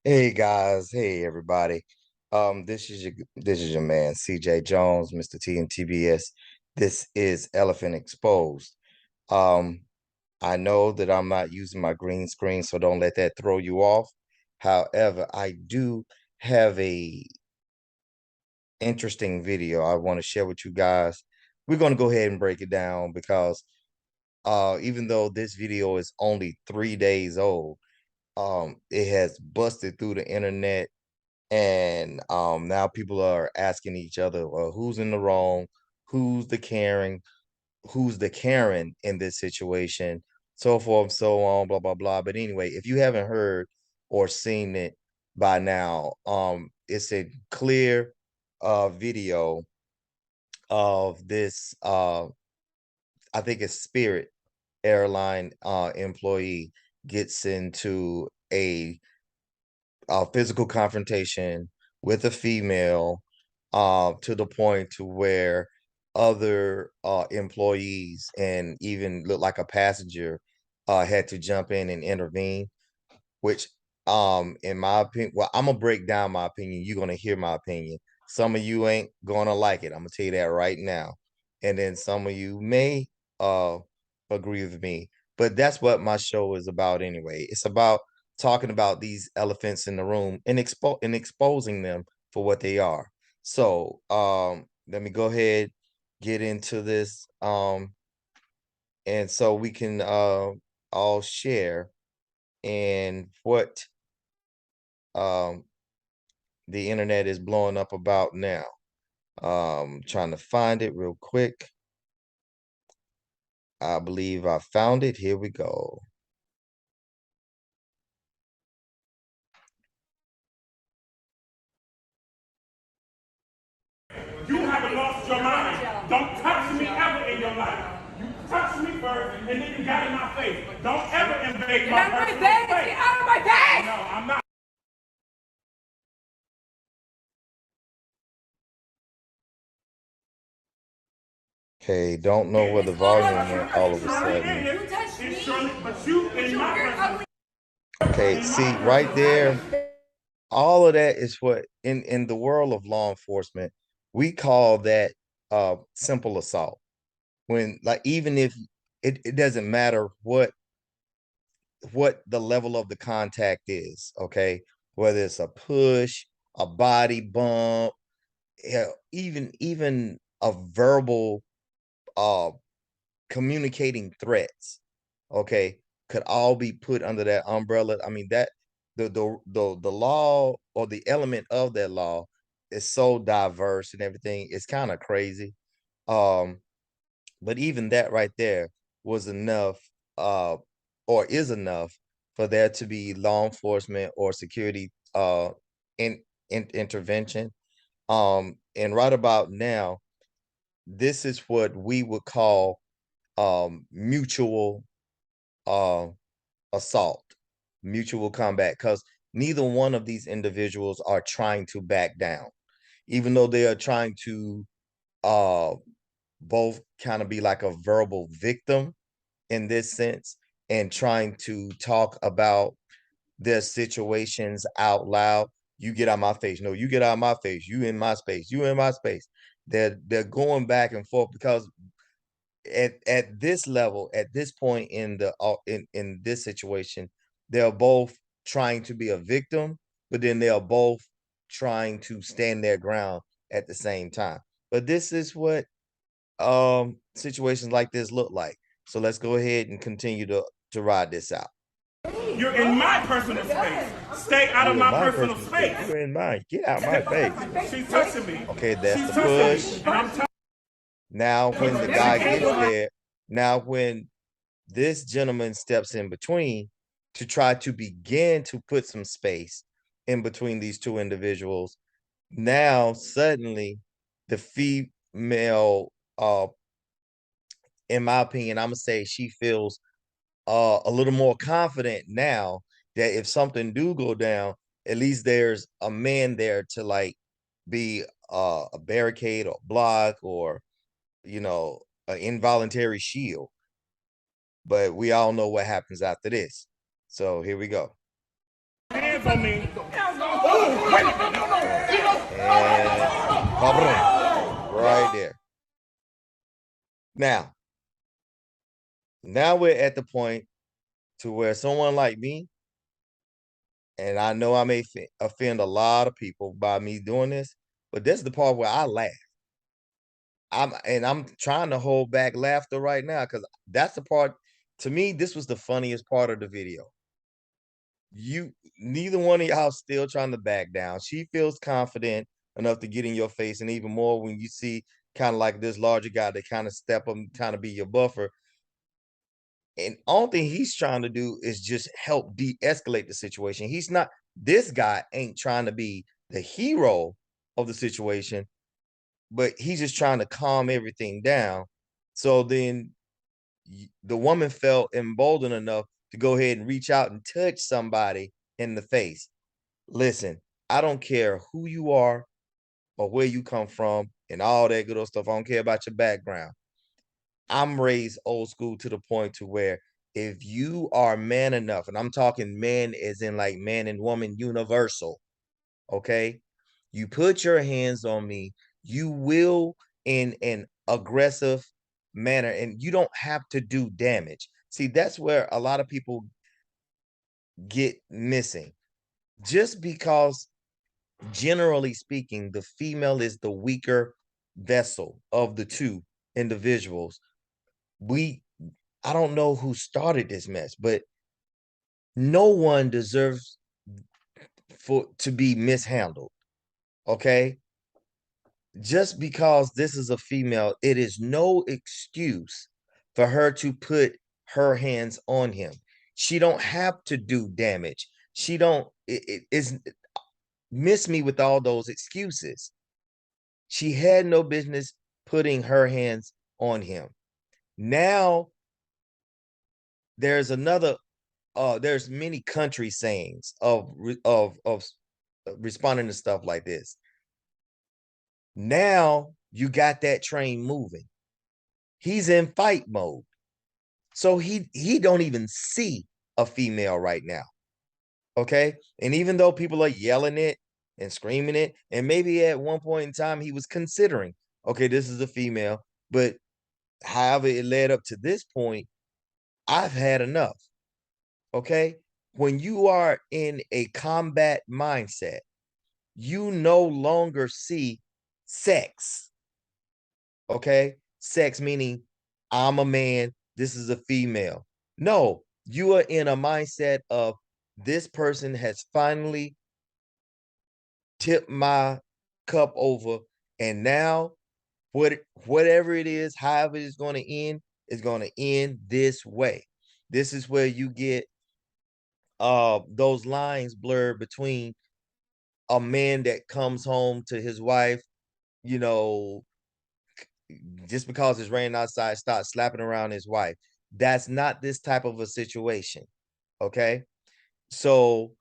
Hey guys, hey everybody. This is your man CJ Jones, Mr. TNTBS. This is Elephant Exposed. Um, I know that I'm not using my green screen, so don't let that throw you off. However, I do have a interesting video I want to share with you guys. We're going to go ahead and break it down because even though this video is only 3 days old, it has busted through the internet. And now people are asking each other, well, who's in the wrong? Who's the caring? Who's the Karen in this situation? So forth, so on, blah, blah, blah. But anyway, if you haven't heard or seen it by now, it's a clear video of this I think it's Spirit Airline employee gets into a physical confrontation with a female to the point to where other employees and even looked like a passenger had to jump in and intervene, which in my opinion, well, I'm gonna break down my opinion. You're gonna hear my opinion. Some of you ain't gonna like it. I'm gonna tell you that right now. And then some of you may uh agree with me. But that's what my show is about anyway. It's about talking about these elephants in the room and exposing them for what they are. So let me go ahead, get into this. And so we can all share and what um the internet is blowing up about now. Trying to find it real quick. I believe I found it. Here we go. You haven't lost your mind. Don't touch me ever in your life. You touched me first, and then you got in my face. Don't ever invade my personal space. Get out of my face! No, I'm not. Okay, don't know where the volume went all of a sudden. It's Shirley, but you in my personal. Okay, see right there, all of that is what in the world of law enforcement, we call that simple assault. When like even if it doesn't matter what the level of the contact is, okay? Whether it's a push, a body bump, even a verbal uh communicating threats, okay, could all be put under that umbrella. I mean that the law or the element of that law is so diverse and everything. It's kind of crazy. Um, but even that right there was enough, uh, or is enough for there to be law enforcement or security in intervention. And right about now, this is what we would call mutual uh assault, mutual combat, because neither one of these individuals are trying to back down, even though they are trying to uh both kind of be like a verbal victim in this sense and trying to talk about their situations out loud. You get out my face. No, you get out of my face. You in my space. You in my space. They're going back and forth because at this level, at this point in the in this situation, they're both trying to be a victim, but then they are both trying to stand their ground at the same time. But this is what situations like this look like. So let's go ahead and continue to ride this out. You're in my personal space. Stay out of You in my my personal personal space. space. You in mine. Get out my face. She's touching me. Okay, that's She's the touching push. me. And I'm touching. Now when the guy gets there, now when this gentleman steps in between to try to begin to put some space in between these two individuals, now suddenly the female, in my opinion, I'm gonna say she feels a little more confident now that if something do go down, at least there's a man there to like be a barricade or block or an involuntary shield. But we all know what happens after this. So here we go. Hands hands on me. And right there. Now we're at the point to where someone like me, and I know I may offend a lot of people by me doing this, but this is the part where I laugh. I'm trying to hold back laughter right now because that's the part. To me, this was the funniest part of the video. Neither one of y'all still trying to back down. She feels confident enough to get in your face, and even more when you see kind of like this larger guy that kind of step up and kind of be your buffer. And only thing he's trying to do is just help de-escalate the situation. This guy ain't trying to be the hero of the situation, but he's just trying to calm everything down. So then the woman felt emboldened enough to go ahead and reach out and touch somebody in the face. Listen, I don't care who you are or where you come from and all that good old stuff. I don't care about your background. I'm raised old school to the point to where if you are man enough, and I'm talking man as in like man and woman universal, okay? You put your hands on me, you will in an aggressive manner, and you don't have to do damage. See, that's where a lot of people get missing. Just because, generally speaking, the female is the weaker vessel of the two individuals, I don't know who started this mess, but no one deserves to be mishandled. Okay? Just because this is a female, it is no excuse for her to put her hands on him. She don't have to do damage. She don't miss me with all those excuses. She had no business putting her hands on him. Now there's there's many country sayings of responding to stuff like this. Now you got that train moving. He's in fight mode. So he don't even see a female right now. Okay? And even though people are yelling it and screaming it, and maybe at one point in time he was considering, okay, this is a female, but however it led up to this point, I've had enough. Okay? When you are in a combat mindset, you no longer see sex. Okay? Sex meaning I'm a man, this is a female. No, you are in a mindset of this person has finally tipped my cup over, and now whatever it is, however it's going to end, is going to end this way. This is where you get those lines blurred between a man that comes home to his wife, you know, just because it's raining outside, start slapping around his wife. That's not this type of a situation. Okay. So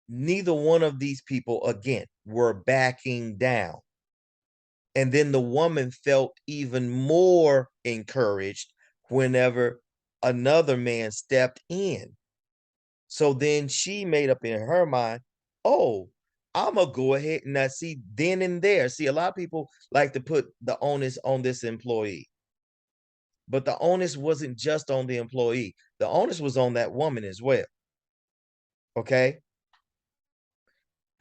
neither one of these people, again, were backing down. And then the woman felt even more encouraged whenever another man stepped in. So then she made up in her mind, oh, I'm gonna go ahead and I see then and there. See, a lot of people like to put the onus on this employee, but the onus wasn't just on the employee. The onus was on that woman as well. Okay.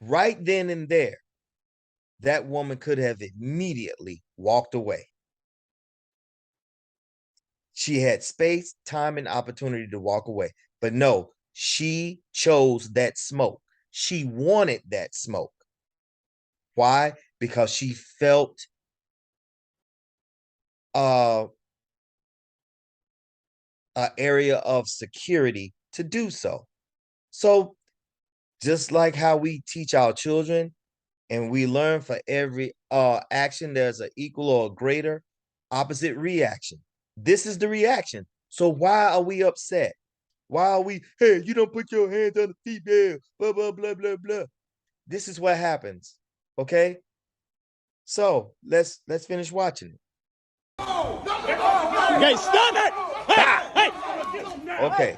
Right then and there, that woman could have immediately walked away. She had space, time, and opportunity to walk away. But no, she chose that smoke. She wanted that smoke. Why? Because she felt an area of security to do so. So just like how we teach our children and we learn for every action, there's an equal or a greater opposite reaction. This is the reaction. So why are we upset? Why are we, hey, you don't put your hands on the female, blah, blah, blah, blah, blah. This is what happens. Okay? So let's finish watching it. Okay, stop it! Hey, hey! Okay.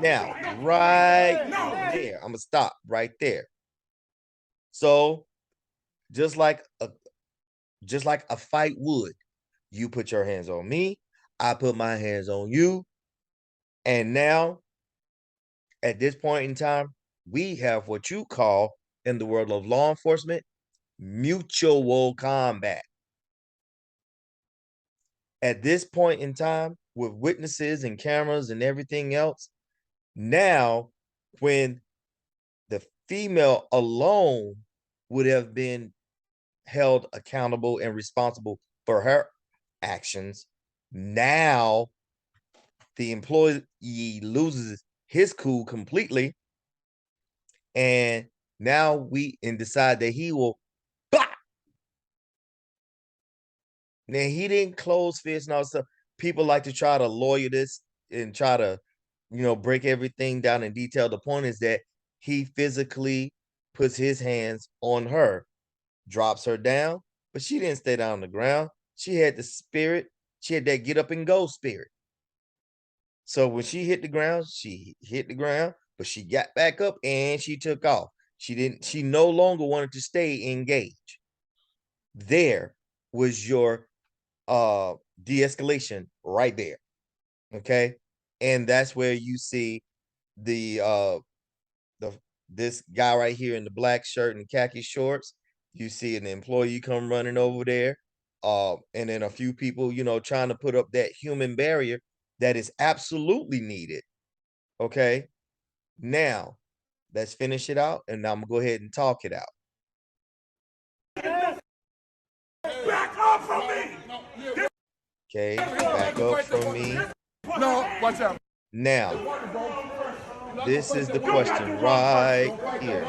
Now, right there, I'm gonna stop right there. So, just like a fight would, you put your hands on me, I put my hands on you, and now at this point in time, we have what you call in the world of law enforcement mutual combat. At this point in time, with witnesses and cameras and everything else, now when the female alone would have been held accountable and responsible for her actions, now the employee loses his cool completely, and now we decide that he will. Now he didn't close fist and all stuff. People like to try to lawyer this and try to, break everything down in detail. The point is that he physically puts his hands on her, drops her down, but she didn't stay down on the ground. She had the spirit. She had that get up and go spirit. So when she hit the ground, but she got back up and she took off. She no longer wanted to stay engaged. There was your de-escalation right there. Okay. And that's where you see the this guy right here in the black shirt and khaki shorts. You see an employee come running over there. And then a few people, trying to put up that human barrier that is absolutely needed. Okay. Now, let's finish it out, and I'm gonna go ahead and talk it out. Back up from me. Okay, back up from me. No, watch out. Now, this is the question right here.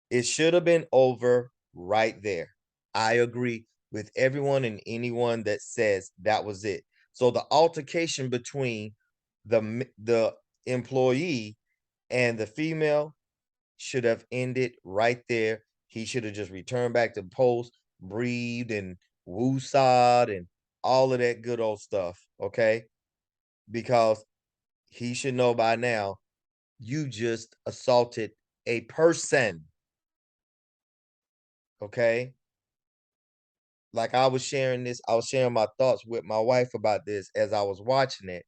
It should have been over right there. I agree with everyone and anyone that says that was it. So the altercation between the employee and the female should have ended right there. He should have just returned back to post, breathed, and woosawed and all of that good old stuff. Okay, because he should know by now you just assaulted a person. Okay. Like I was sharing my thoughts with my wife about this as I was watching it.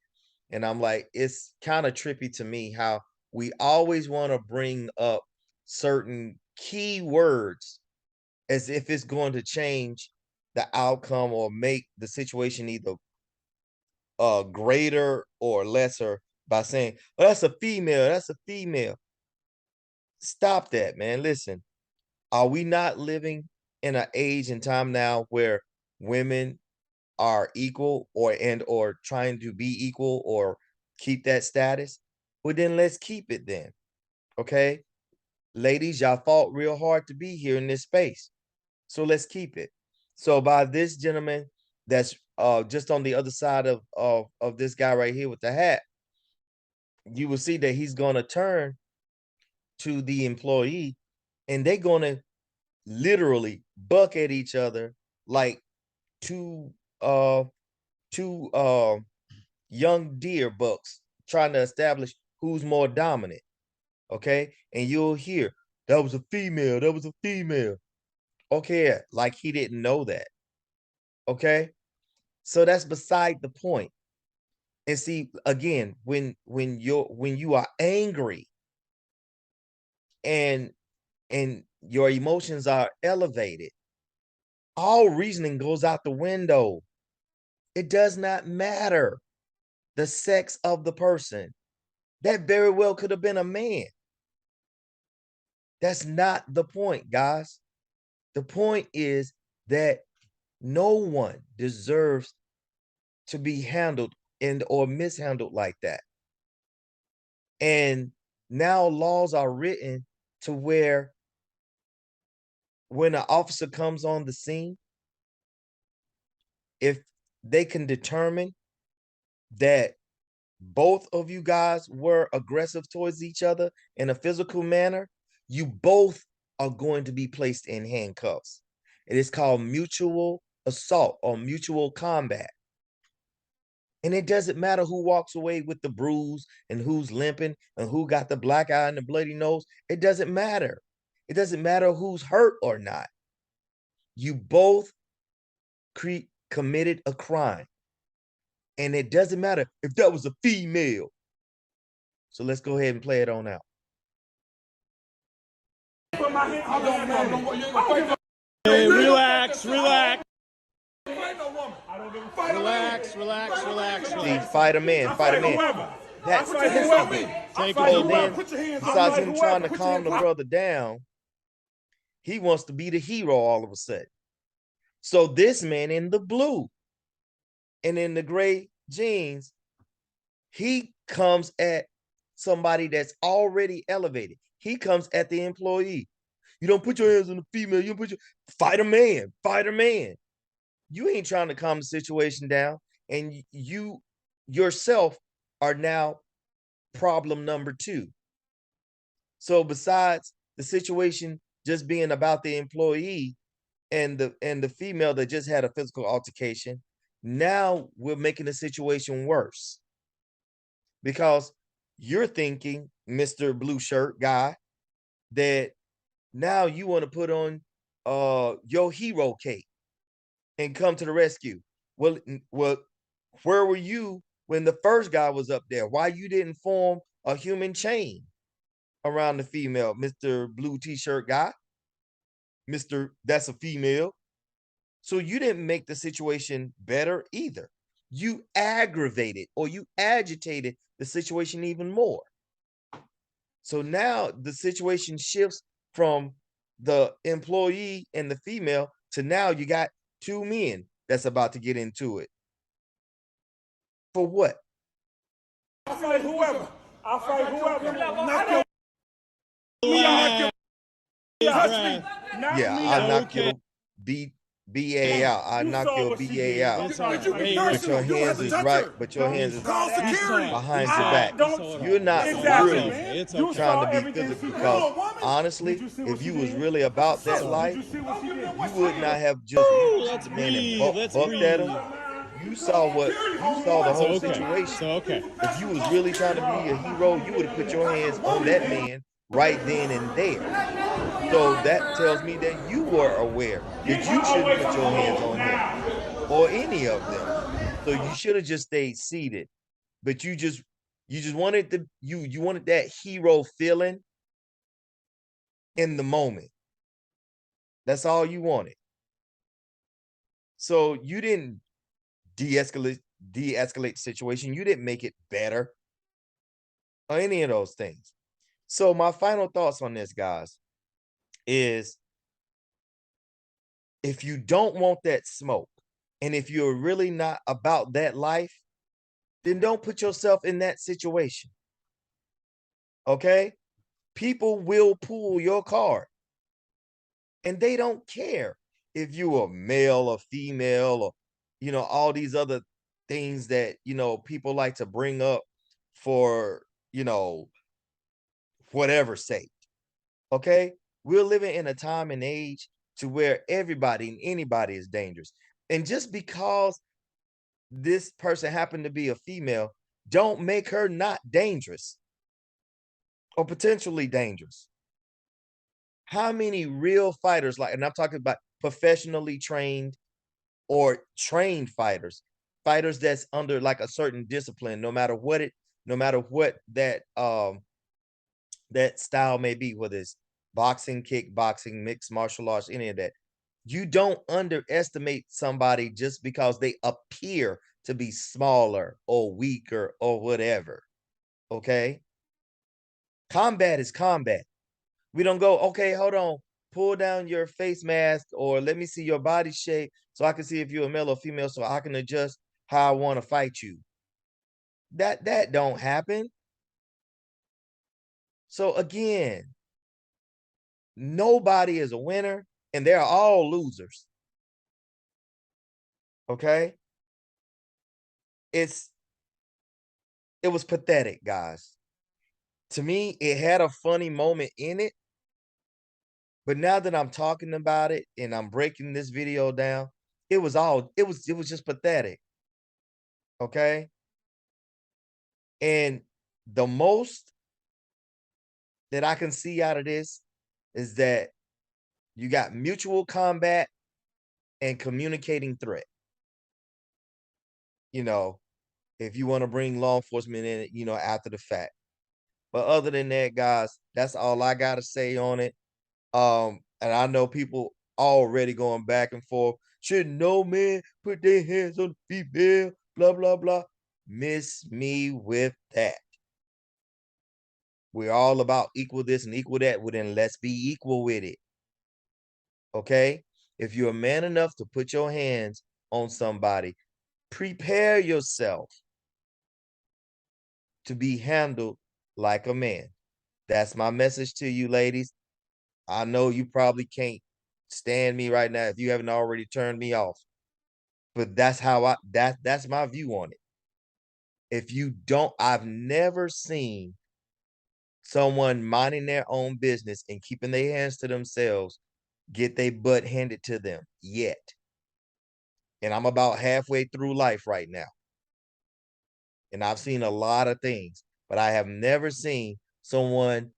And I'm like, it's kind of trippy to me how we always want to bring up certain key words as if it's going to change the outcome or make the situation either greater or lesser by saying, oh, that's a female, that's a female. Stop that, man. Listen, are we not living in an age and time now where women are equal or trying to be equal or keep that status? Well, then let's keep it then. Okay. Ladies, y'all fought real hard to be here in this space. So let's keep it. So by this gentleman that's just on the other side of this guy right here with the hat, you will see that he's gonna turn to the employee and they're gonna literally buck at each other like two uh two young deer bucks trying to establish who's more dominant. Okay, and you'll hear that was a female, that was a female. Okay, like he didn't know that. Okay, so that's beside the point. And see, again, when you are angry and your emotions are elevated, all reasoning goes out the window. It does not matter the sex of the person. That very well could have been a man. That's not the point, guys. The point is that no one deserves to be handled or mishandled like that. And now laws are written to where when an officer comes on the scene, if they can determine that both of you guys were aggressive towards each other in a physical manner, you both are going to be placed in handcuffs. It is called mutual assault or mutual combat. And it doesn't matter who walks away with the bruise and who's limping and who got the black eye and the bloody nose. It doesn't matter. It doesn't matter who's hurt or not. You both committed a crime. And it doesn't matter if that was a female. So let's go ahead and play it on out. Hey, relax, relax. Relax. See, fight a man, fight a man. That's besides him trying to calm the brother down, he wants to be the hero all of a sudden. So this man in the blue and in the gray jeans, he comes at somebody that's already elevated. He comes at the employee. You don't put your hands on the female. You don't put your fight a man. Fight a man. You ain't trying to calm the situation down, and you yourself are now problem number 2. So besides the situation just being about the employee and the female that just had a physical altercation, now we're making the situation worse because you're thinking, Mr. Blue Shirt guy, that now you want to put on your hero cape and come to the rescue. Well, where were you when the first guy was up there? Why you didn't form a human chain around the female, Mr. Blue T-shirt guy? Mr. That's a female. So you didn't make the situation better either. You aggravated or you agitated the situation even more. So now the situation shifts from the employee and the female to now you got 2 men that's about to get into it. For what? I'll fight whoever. Yeah, I'll knock your BA out. I'll knock your BA out. But your hands is right, but your hands is behind your back. You're not really trying to be physical because honestly, if you was really about that life, you would not have just bucked at him. You saw the whole situation. If you was really trying to be a hero, you would have put your hands on that man right then and there. So that tells me that you were aware that you shouldn't put your hands on him or any of them. So you should have just stayed seated. But you just wanted you wanted that hero feeling in the moment. That's all you wanted. So you didn't de-escalate the situation. You didn't make it better or any of those things. So my final thoughts on this, guys, is if you don't want that smoke and if you're really not about that life, then don't put yourself in that situation. Okay? People will pull your card and they don't care if you're a male or female or, all these other things that, people like to bring up for, whatever sake. Okay? We're living in a time and age to where everybody and anybody is dangerous. And just because this person happened to be a female, don't make her not dangerous or potentially dangerous. How many real fighters, and I'm talking about professionally trained or trained fighters that's under like a certain discipline, no matter what that that style may be, whether it's boxing, kickboxing, mixed martial arts, any of that. You don't underestimate somebody just because they appear to be smaller or weaker or whatever. Okay? Combat is combat. We don't go, okay, hold on, pull down your face mask or let me see your body shape so I can see if you're a male or female so I can adjust how I want to fight you. That don't happen. So again, nobody is a winner and they're all losers. Okay? It was pathetic, guys. To me, it had a funny moment in it. But now that I'm talking about it and I'm breaking this video down, It was just pathetic. Okay. And the most that I can see out of this is that you got mutual combat and communicating threat. You know, if you want to bring law enforcement in it, after the fact. But other than that, guys, that's all I gotta say on it. And I know people already going back and forth. Should no man put their hands on the female? Blah blah blah. Miss me with that. We're all about equal this and equal that. Well, then let's be equal with it. Okay? If you're a man enough to put your hands on somebody, prepare yourself to be handled like a man. That's my message to you, ladies. I know you probably can't stand me right now if you haven't already turned me off. But that's how that's my view on it. If you don't, I've never seen someone minding their own business and keeping their hands to themselves get their butt handed to them yet. And I'm about halfway through life right now. And I've seen a lot of things, but I have never seen someone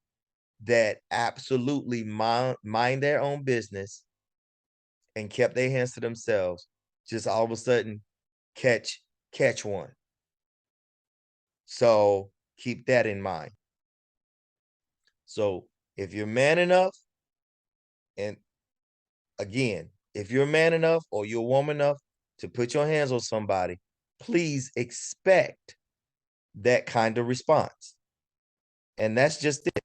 that absolutely mind their own business and kept their hands to themselves just all of a sudden catch one. So keep that in mind. So if you're man enough, and again, if you're man enough or you're woman enough to put your hands on somebody, please expect that kind of response. And that's just it.